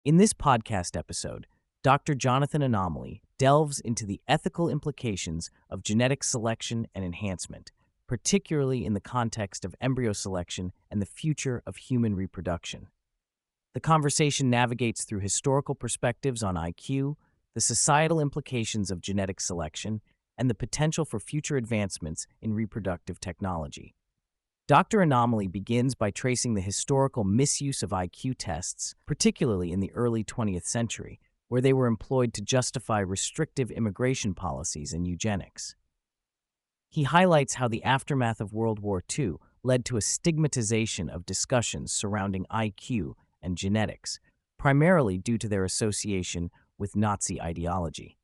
In this podcast episode, Dr. Jonathan Anomaly delves into the ethical implications of genetic selection and enhancement, particularly in the context of embryo selection and the future of human reproduction. The conversation navigates through historical perspectives on IQ, the societal implications of genetic selection, and the potential for future advancements in reproductive technology. Dr. Anomaly begins by tracing the historical misuse of IQ tests, particularly in the early 20th century, where they were employed to justify restrictive immigration policies and eugenics. He highlights how the aftermath of World War II led to a stigmatization of discussions surrounding IQ and genetics, primarily due to their association with Nazi ideology.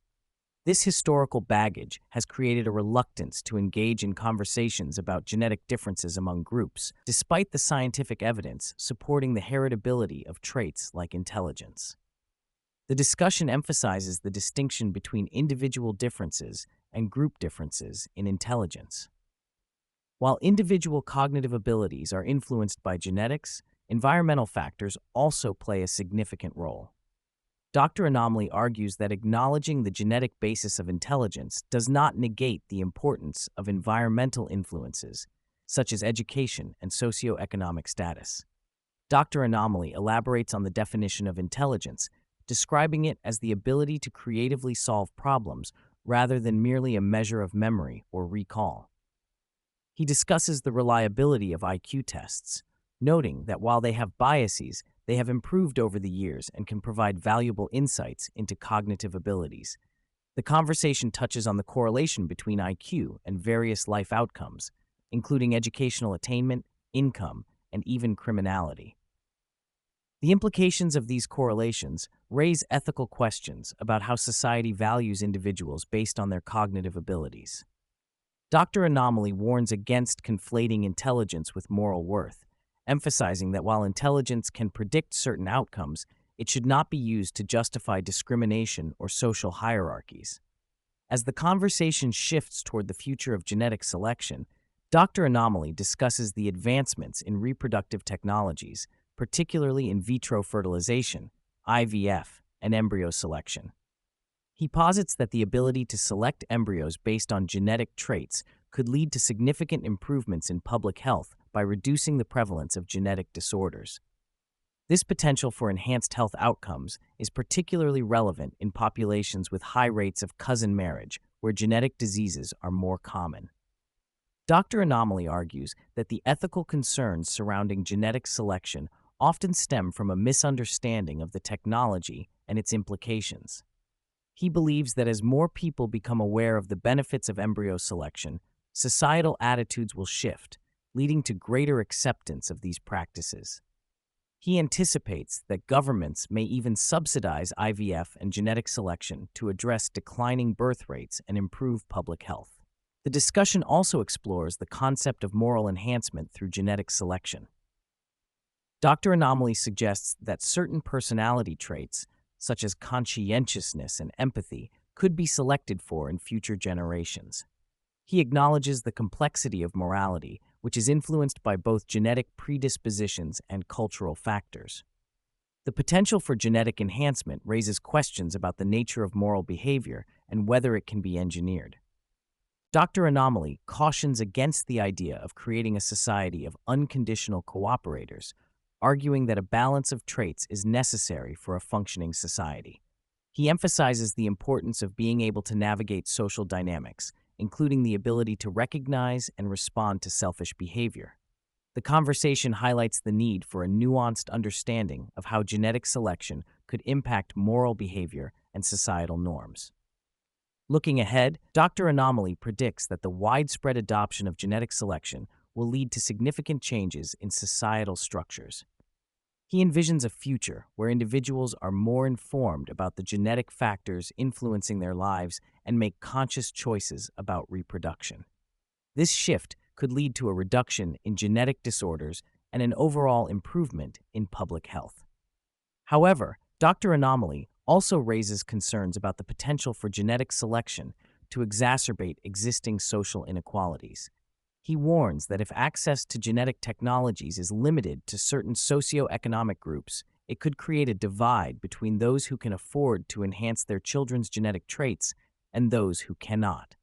This historical baggage has created a reluctance to engage in conversations about genetic differences among groups, despite the scientific evidence supporting the heritability of traits like intelligence. The discussion emphasizes the distinction between individual differences and group differences in intelligence. While individual cognitive abilities are influenced by genetics, environmental factors also play a significant role. Dr. Anomaly argues that acknowledging the genetic basis of intelligence does not negate the importance of environmental influences, such as education and socioeconomic status. Dr. Anomaly elaborates on the definition of intelligence, describing it as the ability to creatively solve problems rather than merely a measure of memory or recall. He discusses the reliability of IQ tests, noting that while they have biases, they have improved over the years and can provide valuable insights into cognitive abilities. The conversation touches on the correlation between IQ and various life outcomes, including educational attainment, income, and even criminality. The implications of these correlations raise ethical questions about how society values individuals based on their cognitive abilities. Dr. Anomaly warns against conflating intelligence with moral worth, emphasizing that while intelligence can predict certain outcomes, it should not be used to justify discrimination or social hierarchies. As the conversation shifts toward the future of genetic selection, Dr. Anomaly discusses the advancements in reproductive technologies, particularly in vitro fertilization, IVF, and embryo selection. He posits that the ability to select embryos based on genetic traits could lead to significant improvements in public health by reducing the prevalence of genetic disorders. This potential for enhanced health outcomes is particularly relevant in populations with high rates of cousin marriage, where genetic diseases are more common. Dr. Anomaly argues that the ethical concerns surrounding genetic selection often stem from a misunderstanding of the technology and its implications. He believes that as more people become aware of the benefits of embryo selection, societal attitudes will shift, leading to greater acceptance of these practices. He anticipates that governments may even subsidize IVF and genetic selection to address declining birth rates and improve public health. The discussion also explores the concept of moral enhancement through genetic selection. Dr. Anomaly suggests that certain personality traits, such as conscientiousness and empathy, could be selected for in future generations. He acknowledges the complexity of morality, which is influenced by both genetic predispositions and cultural factors. The potential for genetic enhancement raises questions about the nature of moral behavior and whether it can be engineered. Dr. Anomaly cautions against the idea of creating a society of unconditional cooperators, arguing that a balance of traits is necessary for a functioning society. He emphasizes the importance of being able to navigate social dynamics, including the ability to recognize and respond to selfish behavior. The conversation highlights the need for a nuanced understanding of how genetic selection could impact moral behavior and societal norms. Looking ahead, Dr. Anomaly predicts that the widespread adoption of genetic selection will lead to significant changes in societal structures. He envisions a future where individuals are more informed about the genetic factors influencing their lives and make conscious choices about reproduction. This shift could lead to a reduction in genetic disorders and an overall improvement in public health. However, Dr. Anomaly also raises concerns about the potential for genetic selection to exacerbate existing social inequalities. He warns that if access to genetic technologies is limited to certain socioeconomic groups, it could create a divide between those who can afford to enhance their children's genetic traits and those who cannot.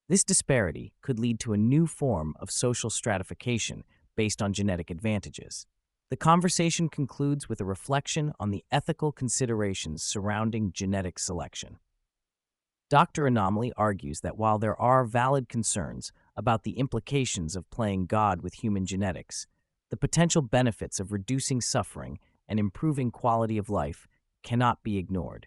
This disparity could lead to a new form of social stratification based on genetic advantages. The conversation concludes with a reflection on the ethical considerations surrounding genetic selection. Dr. Anomaly argues that while there are valid concerns about the implications of playing God with human genetics, the potential benefits of reducing suffering and improving quality of life cannot be ignored.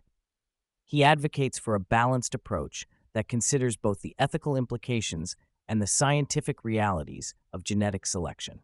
He advocates for a balanced approach that considers both the ethical implications and the scientific realities of genetic selection.